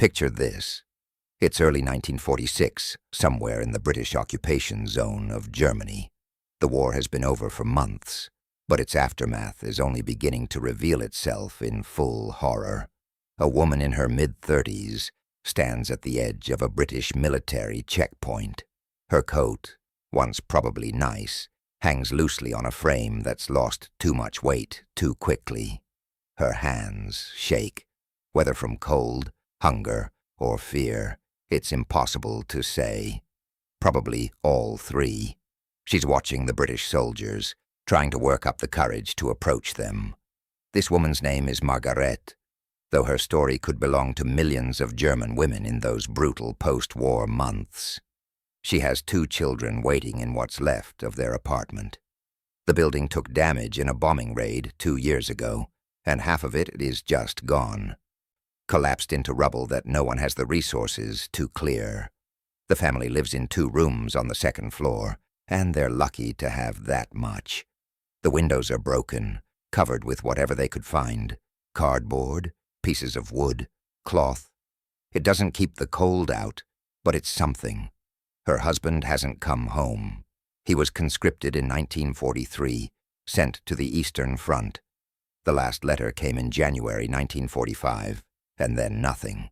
Picture this. It's early 1946, somewhere in the British occupation zone of Germany. The war has been over for months, but its aftermath is only beginning to reveal itself in full horror. A woman in her mid-30s stands at the edge of a British military checkpoint. Her coat, once probably nice, hangs loosely on a frame that's lost too much weight too quickly. Her hands shake, whether from cold, hunger, or fear. It's impossible to say. Probably all three. She's watching the British soldiers, trying to work up the courage to approach them. This woman's name is Margaret, though her story could belong to millions of German women in those brutal post-war months. She has 2 children waiting in what's left of their apartment. The building took damage in a bombing raid 2 years ago, and half of it is just gone. Collapsed into rubble that no one has the resources to clear. The family lives in 2 rooms on the 2nd floor, and they're lucky to have that much. The windows are broken, covered with whatever they could find. Cardboard, pieces of wood, cloth. It doesn't keep the cold out, but it's something. Her husband hasn't come home. He was conscripted in 1943, sent to the Eastern Front. The last letter came in January 1945, and then nothing.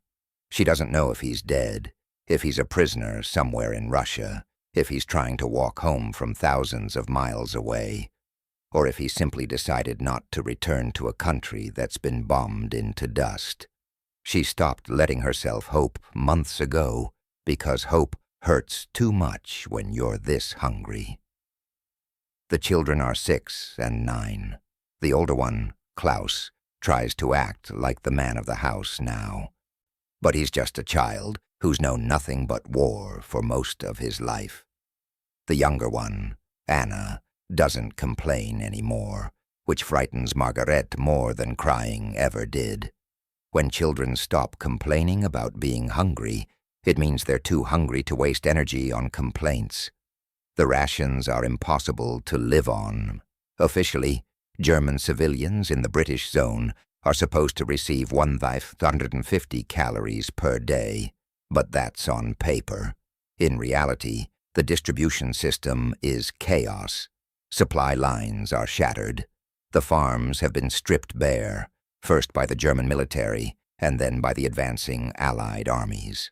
She doesn't know if he's dead, if he's a prisoner somewhere in Russia, if he's trying to walk home from thousands of miles away, or if he simply decided not to return to a country that's been bombed into dust. She stopped letting herself hope months ago because hope hurts too much when you're this hungry. The children are 6 and 9. The older one, Klaus, tries to act like the man of the house now. But he's just a child who's known nothing but war for most of his life. The younger one, Anna, doesn't complain anymore, which frightens Margaret more than crying ever did. When children stop complaining about being hungry, it means they're too hungry to waste energy on complaints. The rations are impossible to live on. Officially, German civilians in the British zone are supposed to receive 1,150 calories per day, but that's on paper. In reality, the distribution system is chaos. Supply lines are shattered. The farms have been stripped bare, first by the German military and then by the advancing Allied armies.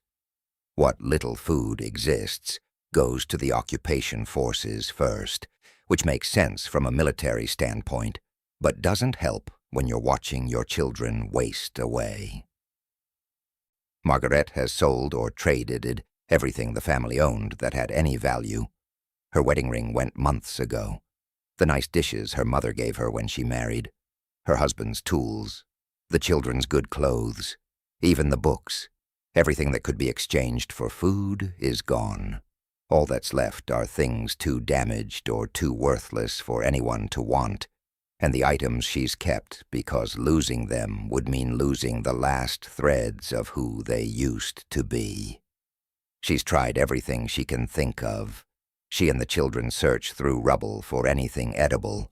What little food exists goes to the occupation forces first, which makes sense from a military standpoint, but doesn't help when you're watching your children waste away. Margaret has sold or traded everything the family owned that had any value. Her wedding ring went months ago. The nice dishes her mother gave her when she married. Her husband's tools. The children's good clothes. Even the books. Everything that could be exchanged for food is gone. All that's left are things too damaged or too worthless for anyone to want, and the items she's kept because losing them would mean losing the last threads of who they used to be. She's tried everything she can think of. She and the children search through rubble for anything edible.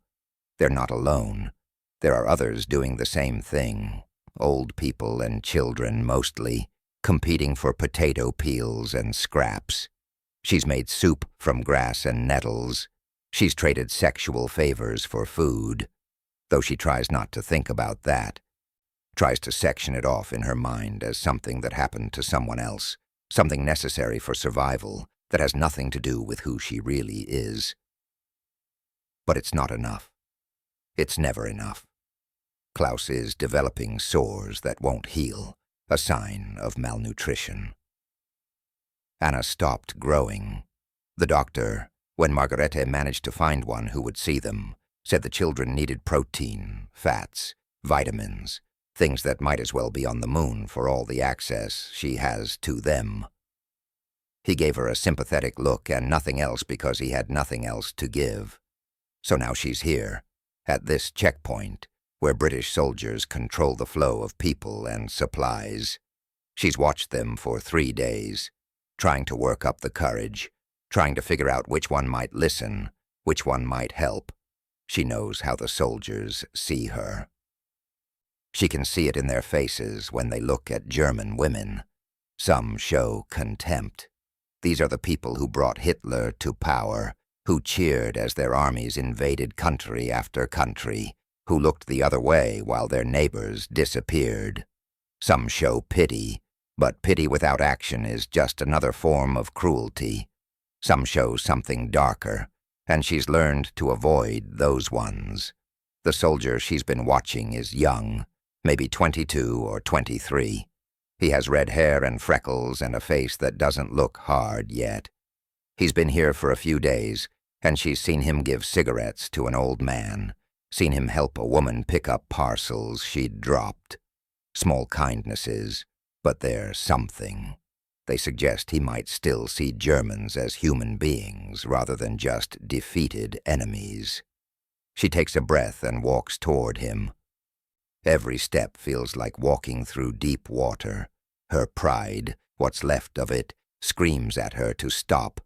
They're not alone. There are others doing the same thing. Old people and children mostly, competing for potato peels and scraps. She's made soup from grass and nettles. She's traded sexual favors for food, though she tries not to think about that. Tries to section it off in her mind as something that happened to someone else, something necessary for survival that has nothing to do with who she really is. But it's not enough. It's never enough. Klaus is developing sores that won't heal, a sign of malnutrition. Anna stopped growing. The doctor, when Margarete managed to find one who would see them, said the children needed protein, fats, vitamins, things that might as well be on the moon for all the access she has to them. He gave her a sympathetic look and nothing else because he had nothing else to give. So now she's here, at this checkpoint, where British soldiers control the flow of people and supplies. She's watched them for 3 days, trying to work up the courage, trying to figure out which one might listen, which one might help. She knows how the soldiers see her. She can see it in their faces when they look at German women. Some show contempt. These are the people who brought Hitler to power, who cheered as their armies invaded country after country, who looked the other way while their neighbors disappeared. Some show pity, but pity without action is just another form of cruelty. Some show something darker, and she's learned to avoid those ones. The soldier she's been watching is young, maybe 22 or 23. He has red hair and freckles and a face that doesn't look hard yet. He's been here for a few days, and she's seen him give cigarettes to an old man, seen him help a woman pick up parcels she'd dropped. Small kindnesses, but they're something. They suggest he might still see Germans as human beings rather than just defeated enemies. She takes a breath and walks toward him. Every step feels like walking through deep water. Her pride, what's left of it, screams at her to stop,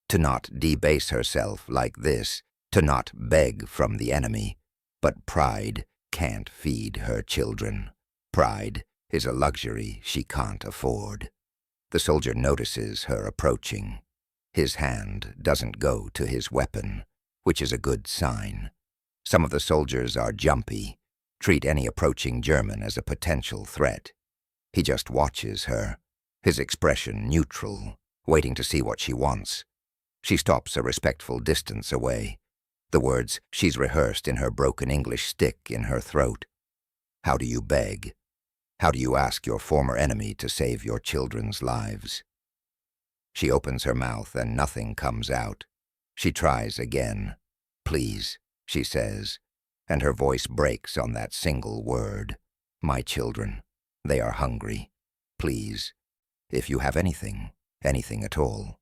to not debase herself like this, to not beg from the enemy. But pride can't feed her children. Pride is a luxury she can't afford. The soldier notices her approaching. His hand doesn't go to his weapon, which is a good sign. Some of the soldiers are jumpy, treat any approaching German as a potential threat. He just watches her, his expression neutral, waiting to see what she wants. She stops a respectful distance away, the words she's rehearsed in her broken English stick in her throat. How do you beg? How do you ask your former enemy to save your children's lives? She opens her mouth and nothing comes out. She tries again. Please, she says, and her voice breaks on that single word. My children, they are hungry. Please, if you have anything at all.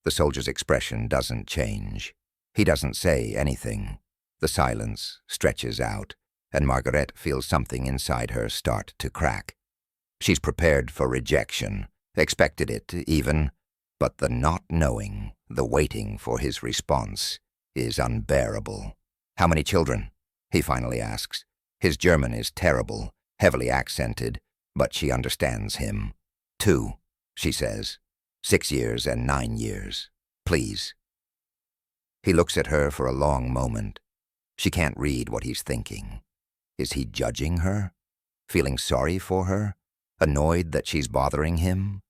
The soldier's expression doesn't change. He doesn't say anything. The silence stretches out, and Margaret feels something inside her start to crack. She's prepared for rejection, expected it even, but the not knowing, the waiting for his response, is unbearable. How many children? He finally asks. His German is terrible, heavily accented, but she understands him. 2, she says. 6 years and 9 years. Please. He looks at her for a long moment. She can't read what he's thinking. Is he judging her? Feeling sorry for her? Annoyed that she's bothering him?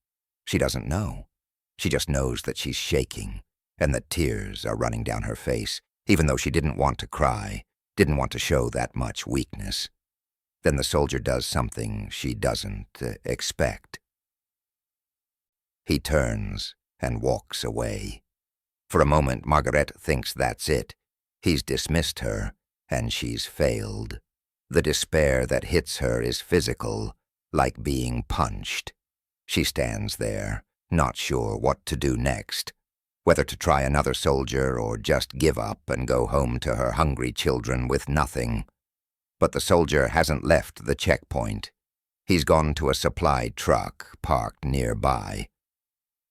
She doesn't know. She just knows that she's shaking, and that tears are running down her face, even though she didn't want to cry, didn't want to show that much weakness. Then the soldier does something she doesn't expect. He turns and walks away. For a moment, Margaret thinks that's it. He's dismissed her, and she's failed. The despair that hits her is physical, like being punched. She stands there, not sure what to do next, whether to try another soldier or just give up and go home to her hungry children with nothing. But the soldier hasn't left the checkpoint. He's gone to a supply truck parked nearby.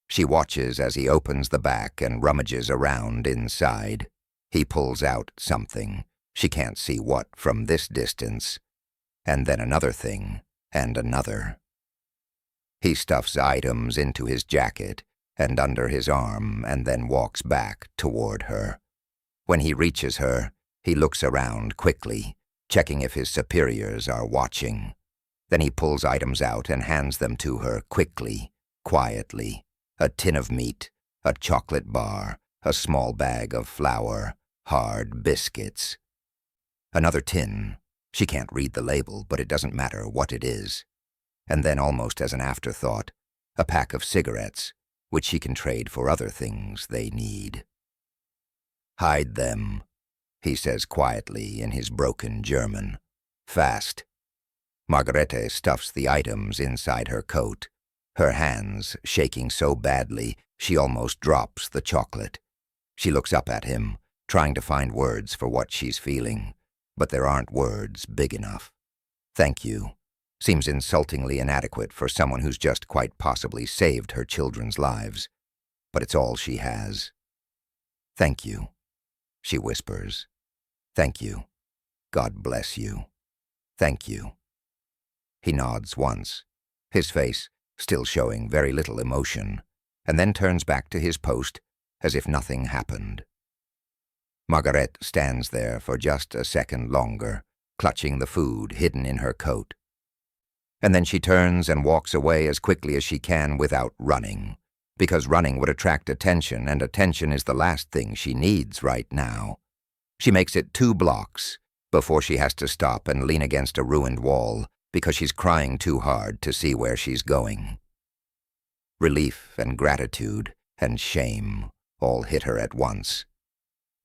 She watches as he opens the back and rummages around inside. He pulls out something. She can't see what from this distance. And then another thing, and another. He stuffs items into his jacket and under his arm and then walks back toward her. When he reaches her, he looks around quickly, checking if his superiors are watching. Then he pulls items out and hands them to her quickly, quietly. A tin of meat, a chocolate bar, a small bag of flour, hard biscuits. Another tin. She can't read the label, but it doesn't matter what it is. And then, almost as an afterthought, a pack of cigarettes, which she can trade for other things they need. Hide them, he says quietly in his broken German. Fast. Margarete stuffs the items inside her coat, her hands shaking so badly she almost drops the chocolate. She looks up at him, trying to find words for what she's feeling, but there aren't words big enough. Thank you seems insultingly inadequate for someone who's just quite possibly saved her children's lives, but it's all she has. Thank you, she whispers. Thank you. God bless you. Thank you. He nods once, his face still showing very little emotion, and then turns back to his post as if nothing happened. Margaret stands there for just a second longer, clutching the food hidden in her coat. And then she turns and walks away as quickly as she can without running, because running would attract attention, and attention is the last thing she needs right now. She makes it 2 blocks before she has to stop and lean against a ruined wall because she's crying too hard to see where she's going. Relief and gratitude and shame all hit her at once,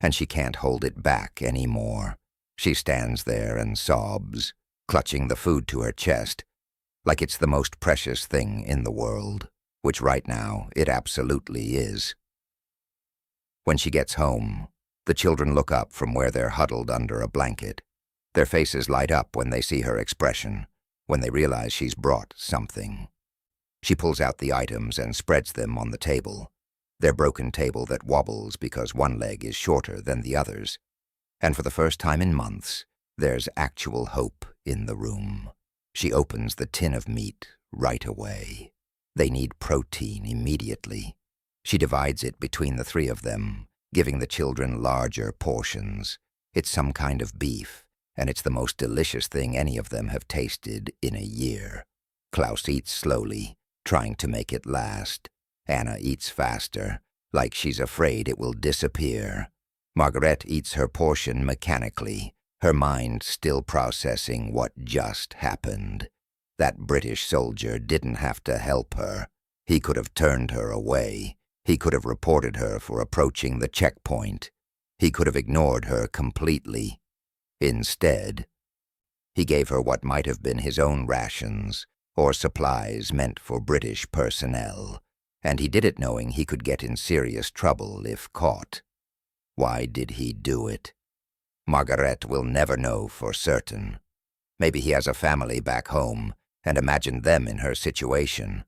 and she can't hold it back anymore. She stands there and sobs, clutching the food to her chest, like it's the most precious thing in the world, which right now it absolutely is. When she gets home, the children look up from where they're huddled under a blanket. Their faces light up when they see her expression, when they realize she's brought something. She pulls out the items and spreads them on the table, their broken table that wobbles because one leg is shorter than the others. And for the first time in months, there's actual hope in the room. She opens the tin of meat right away. They need protein immediately. She divides it between the 3 of them, giving the children larger portions. It's some kind of beef, and it's the most delicious thing any of them have tasted in a year. Klaus eats slowly, trying to make it last. Anna eats faster, like she's afraid it will disappear. Margaret eats her portion mechanically, her mind still processing what just happened. That British soldier didn't have to help her. He could have turned her away. He could have reported her for approaching the checkpoint. He could have ignored her completely. Instead, he gave her what might have been his own rations or supplies meant for British personnel, and he did it knowing he could get in serious trouble if caught. Why did he do it? Margaret will never know for certain. Maybe he has a family back home and imagined them in her situation.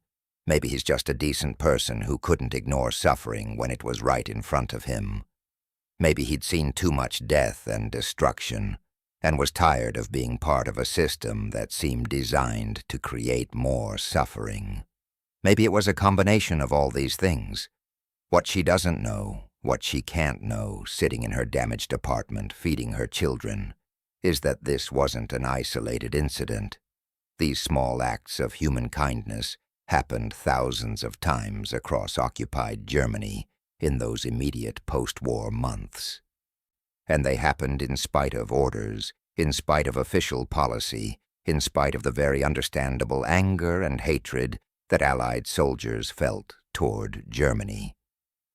Maybe he's just a decent person who couldn't ignore suffering when it was right in front of him. Maybe he'd seen too much death and destruction and was tired of being part of a system that seemed designed to create more suffering. Maybe it was a combination of all these things. What she doesn't know, what she can't know, sitting in her damaged apartment feeding her children, is that this wasn't an isolated incident. These small acts of human kindness happened thousands of times across occupied Germany in those immediate post-war months. And they happened in spite of orders, in spite of official policy, in spite of the very understandable anger and hatred that Allied soldiers felt toward Germany.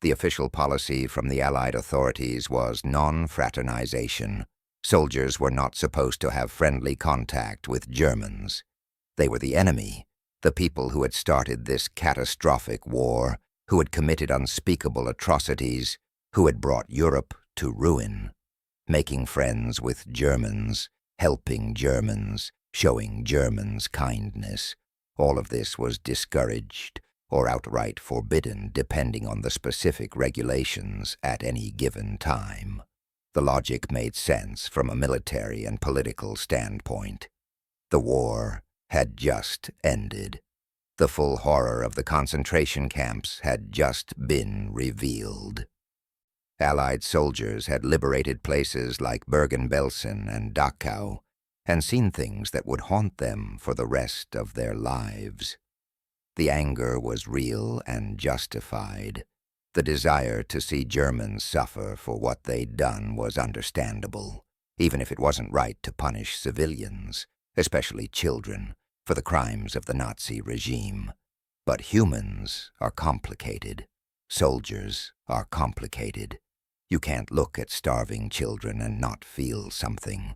The official policy from the Allied authorities was non-fraternization. Soldiers were not supposed to have friendly contact with Germans. They were the enemy, the people who had started this catastrophic war, who had committed unspeakable atrocities, who had brought Europe to ruin. Making friends with Germans, helping Germans, showing Germans kindness. All of this was discouraged or outright forbidden depending on the specific regulations at any given time. The logic made sense from a military and political standpoint. The war had just ended. The full horror of the concentration camps had just been revealed. Allied soldiers had liberated places like Bergen-Belsen and Dachau and seen things that would haunt them for the rest of their lives. The anger was real and justified. The desire to see Germans suffer for what they'd done was understandable, even if it wasn't right to punish civilians, especially children, for the crimes of the Nazi regime. But humans are complicated. Soldiers are complicated. You can't look at starving children and not feel something,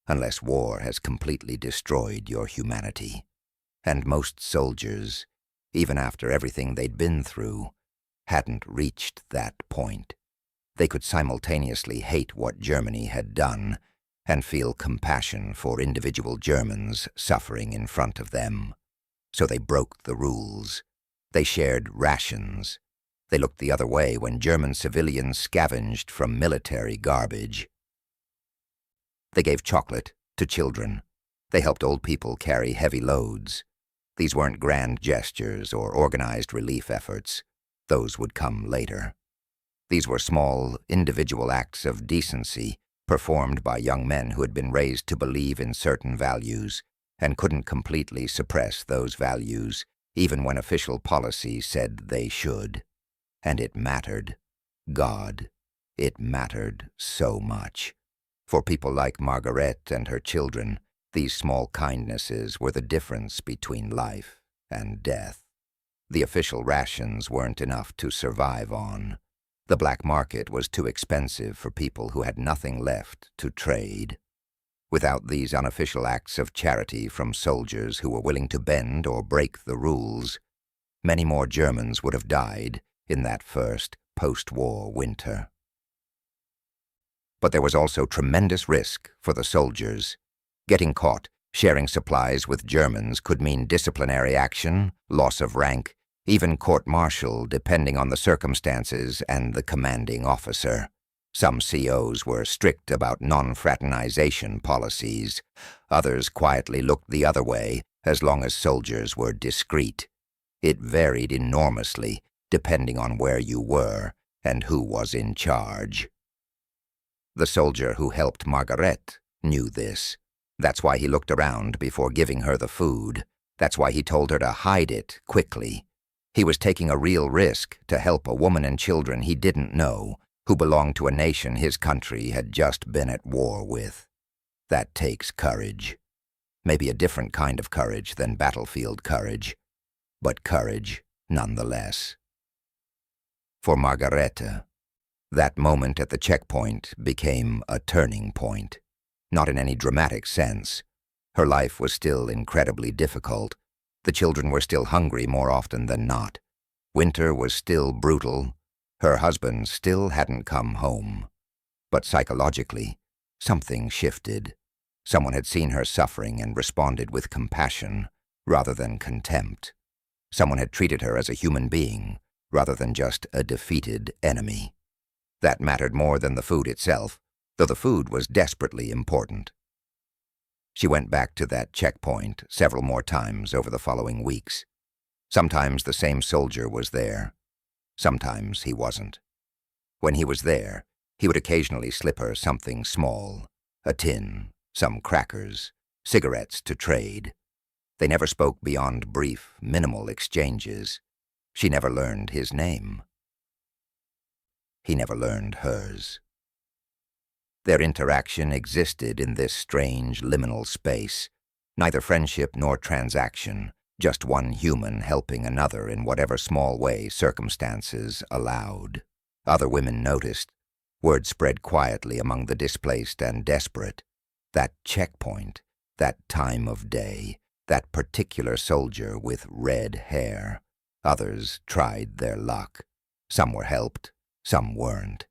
unless war has completely destroyed your humanity. And most soldiers, even after everything they'd been through, hadn't reached that point. They could simultaneously hate what Germany had done and feel compassion for individual Germans suffering in front of them. So they broke the rules. They shared rations. They looked the other way when German civilians scavenged from military garbage. They gave chocolate to children. They helped old people carry heavy loads. These weren't grand gestures or organized relief efforts. Those would come later. These were small, individual acts of decency performed by young men who had been raised to believe in certain values and couldn't completely suppress those values even when official policy said they should. And it mattered. God, it mattered so much. For people like Margaret and her children, these small kindnesses were the difference between life and death. The official rations weren't enough to survive on. The black market was too expensive for people who had nothing left to trade. Without these unofficial acts of charity from soldiers who were willing to bend or break the rules, many more Germans would have died in that first post-war winter. But there was also tremendous risk for the soldiers. Getting caught sharing supplies with Germans could mean disciplinary action, loss of rank, even court-martial depending on the circumstances and the commanding officer. Some COs were strict about non-fraternization policies. Others quietly looked the other way as long as soldiers were discreet. It varied enormously depending on where you were and who was in charge. The soldier who helped Margaret knew this. That's why he looked around before giving her the food. That's why he told her to hide it quickly. He was taking a real risk to help a woman and children he didn't know, who belonged to a nation his country had just been at war with. That takes courage. Maybe a different kind of courage than battlefield courage, but courage nonetheless. For Margarete, that moment at the checkpoint became a turning point. Not in any dramatic sense. Her life was still incredibly difficult. The children were still hungry more often than not. Winter was still brutal. Her husband still hadn't come home. But psychologically, something shifted. Someone had seen her suffering and responded with compassion rather than contempt. Someone had treated her as a human being rather than just a defeated enemy. That mattered more than the food itself, though the food was desperately important. She went back to that checkpoint several more times over the following weeks. Sometimes the same soldier was there. Sometimes he wasn't. When he was there, he would occasionally slip her something small, a tin, some crackers, cigarettes to trade. They never spoke beyond brief, minimal exchanges. She never learned his name. He never learned hers. Their interaction existed in this strange liminal space, neither friendship nor transaction, just one human helping another in whatever small way circumstances allowed. Other women noticed. Word spread quietly among the displaced and desperate. That checkpoint, that time of day, that particular soldier with red hair. Others tried their luck. Some were helped, some weren't.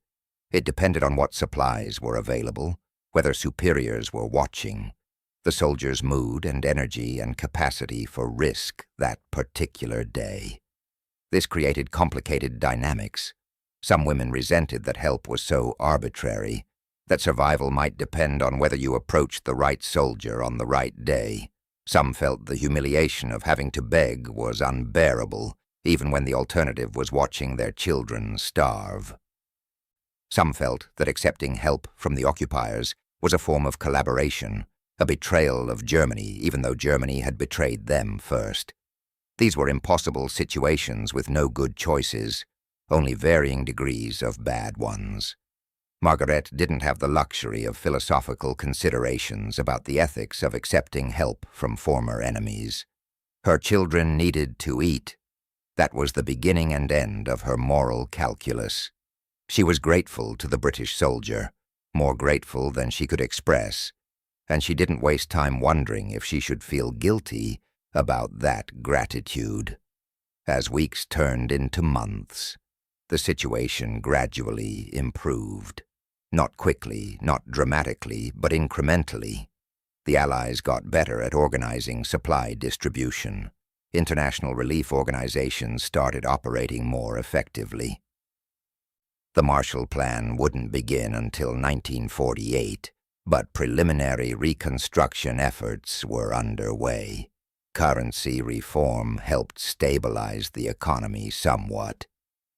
It depended on what supplies were available, whether superiors were watching, the soldier's mood and energy and capacity for risk that particular day. This created complicated dynamics. Some women resented that help was so arbitrary, that survival might depend on whether you approached the right soldier on the right day. Some felt the humiliation of having to beg was unbearable, even when the alternative was watching their children starve. Some felt that accepting help from the occupiers was a form of collaboration, a betrayal of Germany even though Germany had betrayed them first. These were impossible situations with no good choices, only varying degrees of bad ones. Margaret didn't have the luxury of philosophical considerations about the ethics of accepting help from former enemies. Her children needed to eat. That was the beginning and end of her moral calculus. She was grateful to the British soldier, more grateful than she could express, and she didn't waste time wondering if she should feel guilty about that gratitude. As weeks turned into months, the situation gradually improved. Not quickly, not dramatically, but incrementally. The Allies got better at organizing supply distribution. International relief organizations started operating more effectively. The Marshall Plan wouldn't begin until 1948, but preliminary reconstruction efforts were underway. Currency reform helped stabilize the economy somewhat.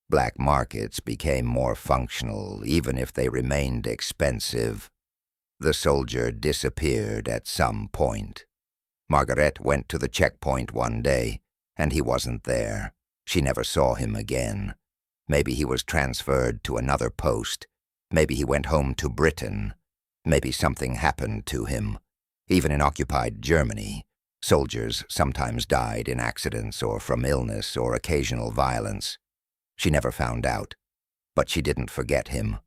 Black markets became more functional, even if they remained expensive. The soldier disappeared at some point. Margaret went to the checkpoint one day, and he wasn't there. She never saw him again. Maybe he was transferred to another post. Maybe he went home to Britain. Maybe something happened to him. Even in occupied Germany, soldiers sometimes died in accidents or from illness or occasional violence. She never found out, but she didn't forget him.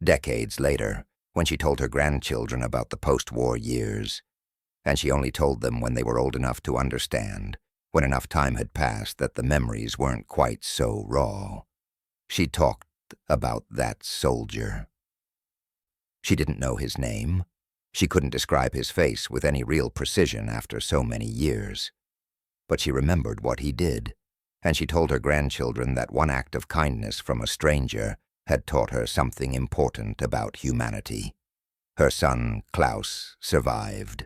Decades later, when she told her grandchildren about the post-war years, and she only told them when they were old enough to understand, when enough time had passed that the memories weren't quite so raw, she talked about that soldier. She didn't know his name. She couldn't describe his face with any real precision after so many years. But she remembered what he did, and she told her grandchildren that one act of kindness from a stranger had taught her something important about humanity. Her son, Klaus, survived.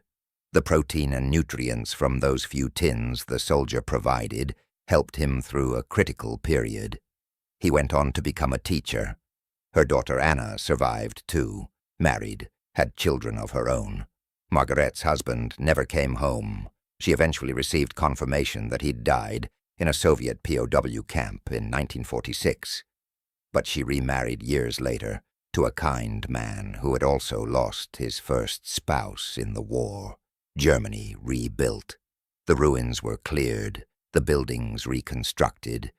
The protein and nutrients from those few tins the soldier provided helped him through a critical period. He went on to become a teacher. Her daughter Anna survived too, married, had children of her own. Margaret's husband never came home. She eventually received confirmation that he'd died in a Soviet POW camp in 1946. But she remarried years later to a kind man who had also lost his first spouse in the war. Germany rebuilt. The ruins were cleared, the buildings reconstructed.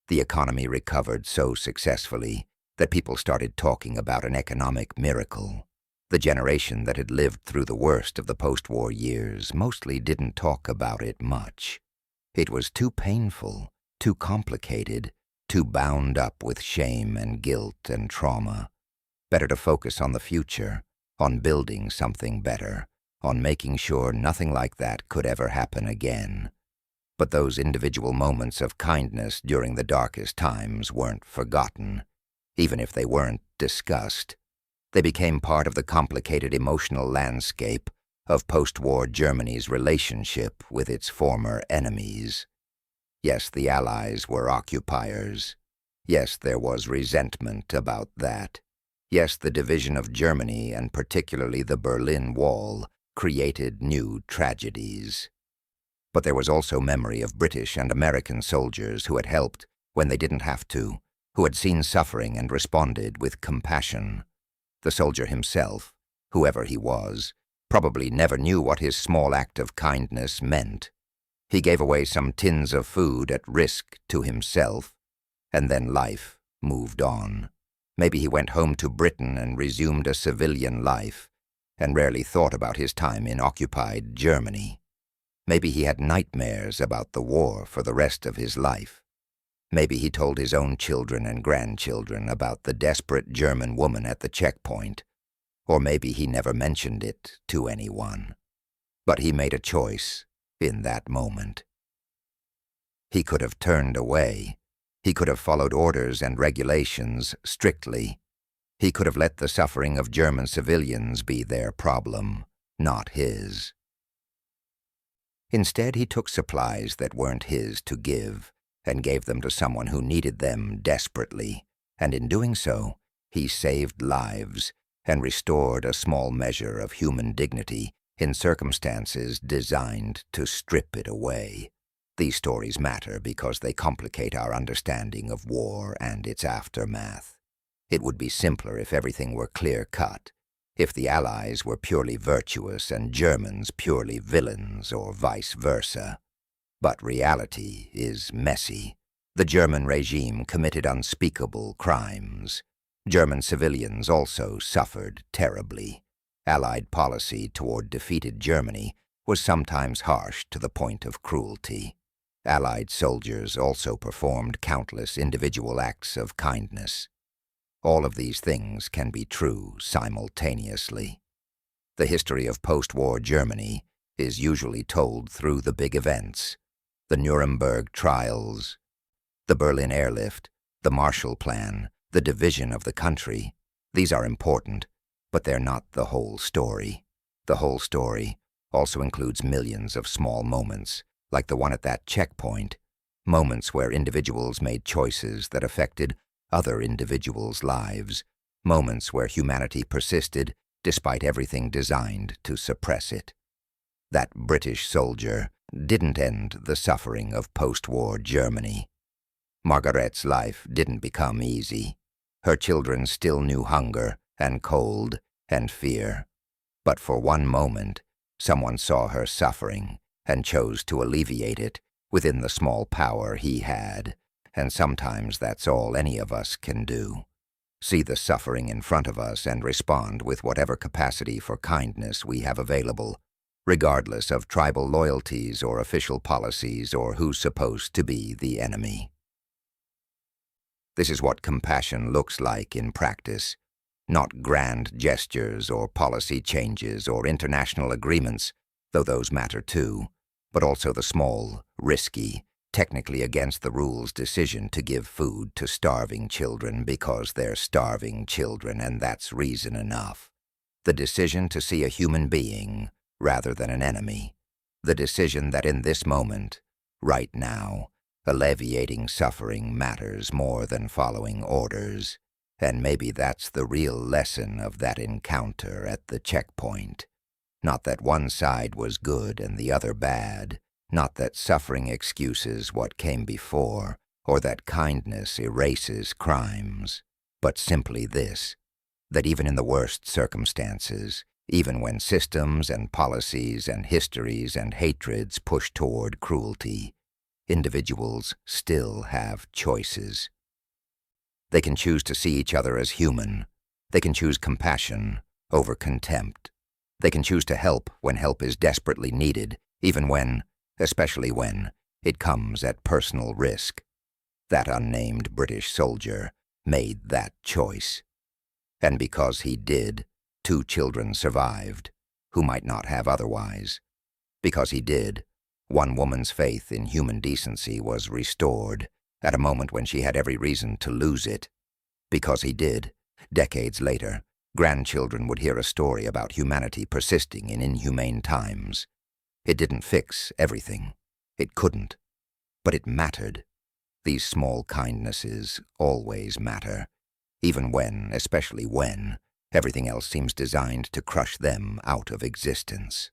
The economy recovered so successfully that people started talking about an economic miracle. The generation that had lived through the worst of the post-war years mostly didn't talk about it much. It was too painful, too complicated, too bound up with shame and guilt and trauma. Better to focus on the future, on building something better, on making sure nothing like that could ever happen again. But those individual moments of kindness during the darkest times weren't forgotten, even if they weren't discussed. They became part of the complicated emotional landscape of post-war Germany's relationship with its former enemies. Yes, the Allies were occupiers. Yes, there was resentment about that. Yes, the division of Germany, and particularly the Berlin Wall, created new tragedies. But there was also memory of British and American soldiers who had helped when they didn't have to, who had seen suffering and responded with compassion. The soldier himself, whoever he was, probably never knew what his small act of kindness meant. He gave away some tins of food at risk to himself, and then life moved on. Maybe he went home to Britain and resumed a civilian life, and rarely thought about his time in occupied Germany. Maybe he had nightmares about the war for the rest of his life. Maybe he told his own children and grandchildren about the desperate German woman at the checkpoint, or maybe he never mentioned it to anyone. But he made a choice in that moment. He could have turned away. He could have followed orders and regulations strictly. He could have let the suffering of German civilians be their problem, not his. Instead, he took supplies that weren't his to give and gave them to someone who needed them desperately, and in doing so, he saved lives and restored a small measure of human dignity in circumstances designed to strip it away. These stories matter because they complicate our understanding of war and its aftermath. It would be simpler if everything were clear-cut, if the Allies were purely virtuous and Germans purely villains, or vice versa. But reality is messy. The German regime committed unspeakable crimes. German civilians also suffered terribly. Allied policy toward defeated Germany was sometimes harsh to the point of cruelty. Allied soldiers also performed countless individual acts of kindness. All of these things can be true simultaneously. The history of post-war Germany is usually told through the big events: the Nuremberg trials, the Berlin airlift, the Marshall Plan, the division of the country. These are important, but they're not the whole story. The whole story, also includes millions of small moments, like the one at that checkpoint, moments where individuals made choices that affected other individuals' lives, moments where humanity persisted despite everything designed to suppress it. That British soldier didn't end the suffering of post-war Germany. Margaret's life didn't become easy. Her children still knew hunger and cold and fear. But for one moment, someone saw her suffering and chose to alleviate it within the small power he had, and sometimes that's all any of us can do. See the suffering in front of us and respond with whatever capacity for kindness we have available, regardless of tribal loyalties or official policies or who's supposed to be the enemy. This is what compassion looks like in practice. Not grand gestures or policy changes or international agreements, though those matter too, but also the small, risky, technically against the rules decision to give food to starving children because they're starving children, and that's reason enough. The decision to see a human being rather than an enemy. The decision that in this moment, right now, alleviating suffering matters more than following orders. And maybe that's the real lesson of that encounter at the checkpoint. Not that one side was good and the other bad, not that suffering excuses what came before, or that kindness erases crimes, but simply this, that even in the worst circumstances, even when systems and policies and histories and hatreds push toward cruelty, individuals still have choices. They can choose to see each other as human. They can choose compassion over contempt. They can choose to help when help is desperately needed, even when, especially when, it comes at personal risk. That unnamed British soldier made that choice. And because he did, 2 children survived, who might not have otherwise. Because he did, one woman's faith in human decency was restored, at a moment when she had every reason to lose it. Because he did, decades later, grandchildren would hear a story about humanity persisting in inhumane times. It didn't fix everything. It couldn't. But it mattered. These small kindnesses always matter, even when, especially when, everything else seems designed to crush them out of existence.